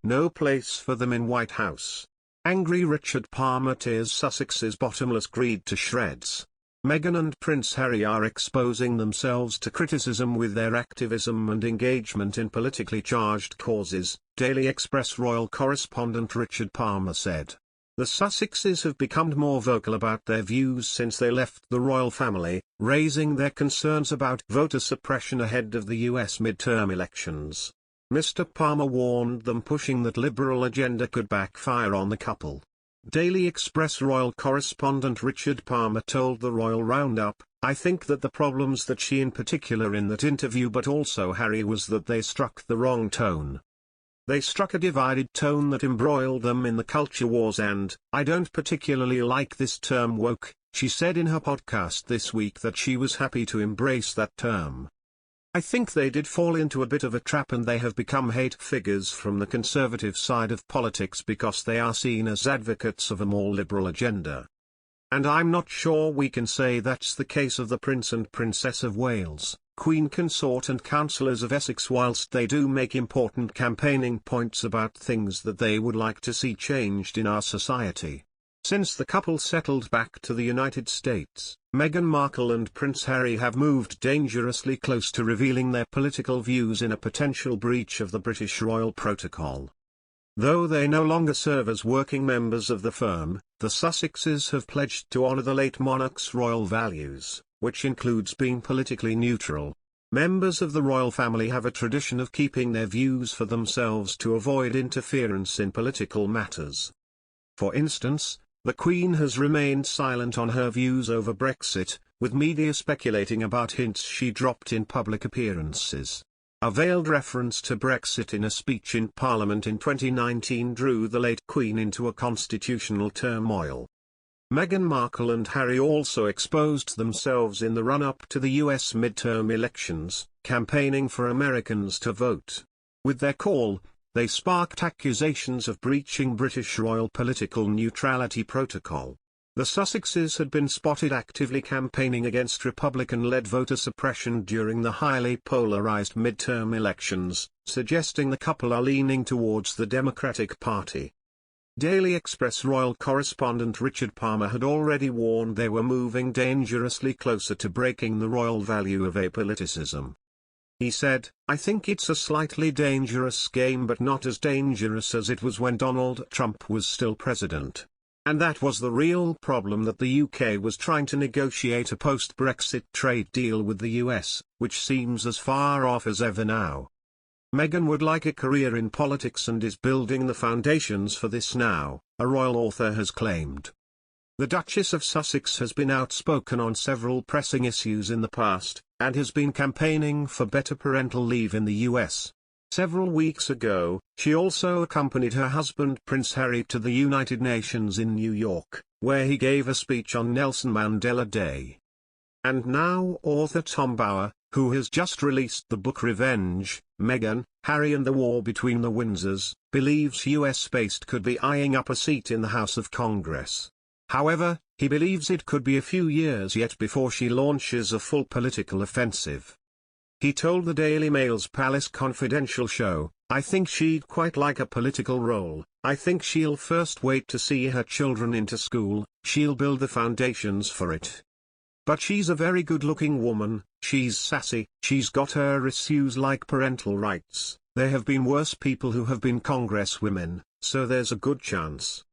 no place for them in White House. Angry Richard Palmer tears Sussexes bottomless greed to shreds. Meghan and Prince Harry are exposing themselves to criticism with their activism and engagement in politically charged causes, Daily Express royal correspondent Richard Palmer said. The Sussexes have become more vocal about their views since they left the royal family, raising their concerns about voter suppression ahead of the US midterm elections. Mr. Palmer warned them pushing that liberal agenda could backfire on the couple. Daily Express royal correspondent Richard Palmer told the Royal Roundup, "I think that the problems that she in particular in that interview but also Harry was that they struck the wrong tone. They struck a divided tone that embroiled them in the culture wars and, I don't particularly like this term woke," she said in her podcast this week that she was happy to embrace that term. "I think they did fall into a bit of a trap and they have become hate figures from the conservative side of politics because they are seen as advocates of a more liberal agenda. And I'm not sure we can say that's the case of the Prince and Princess of Wales, Queen Consort and Councillors of Essex whilst they do make important campaigning points about things that they would like to see changed in our society." Since the couple settled back to the United States, Meghan Markle and Prince Harry have moved dangerously close to revealing their political views in a potential breach of the British royal protocol. Though they no longer serve as working members of the firm, the Sussexes have pledged to honour the late monarch's royal values, which includes being politically neutral. Members of the royal family have a tradition of keeping their views for themselves to avoid interference in political matters. For instance, the Queen has remained silent on her views over Brexit, with media speculating about hints she dropped in public appearances. A veiled reference to Brexit in a speech in Parliament in 2019 drew the late Queen into a constitutional turmoil. Meghan Markle and Harry also exposed themselves in the run-up to the US midterm elections, campaigning for Americans to vote. With their call, they sparked accusations of breaching British royal political neutrality protocol. The Sussexes had been spotted actively campaigning against Republican-led voter suppression during the highly polarized midterm elections, suggesting the couple are leaning towards the Democratic Party. Daily Express royal correspondent Richard Palmer had already warned they were moving dangerously closer to breaking the royal value of apoliticism. He said, "I think it's a slightly dangerous game but not as dangerous as it was when Donald Trump was still president. And that was the real problem, that the UK was trying to negotiate a post-Brexit trade deal with the US, which seems as far off as ever now. Meghan would like a career in politics and is building the foundations for this now," a royal author has claimed. The Duchess of Sussex has been outspoken on several pressing issues in the past, and has been campaigning for better parental leave in the US. Several weeks ago, she also accompanied her husband Prince Harry to the United Nations in New York, where he gave a speech on Nelson Mandela Day. And now author Tom Bower, who has just released the book Revenge, Meghan, Harry and the War Between the Windsors, believes US-based could be eyeing up a seat in the House of Congress. However, he believes it could be a few years yet before she launches a full political offensive. He told the Daily Mail's Palace Confidential show, "I think she'd quite like a political role. I think she'll first wait to see her children into school, she'll build the foundations for it. But she's a very good-looking woman, she's sassy, she's got her issues like parental rights. There have been worse people who have been congresswomen, so there's a good chance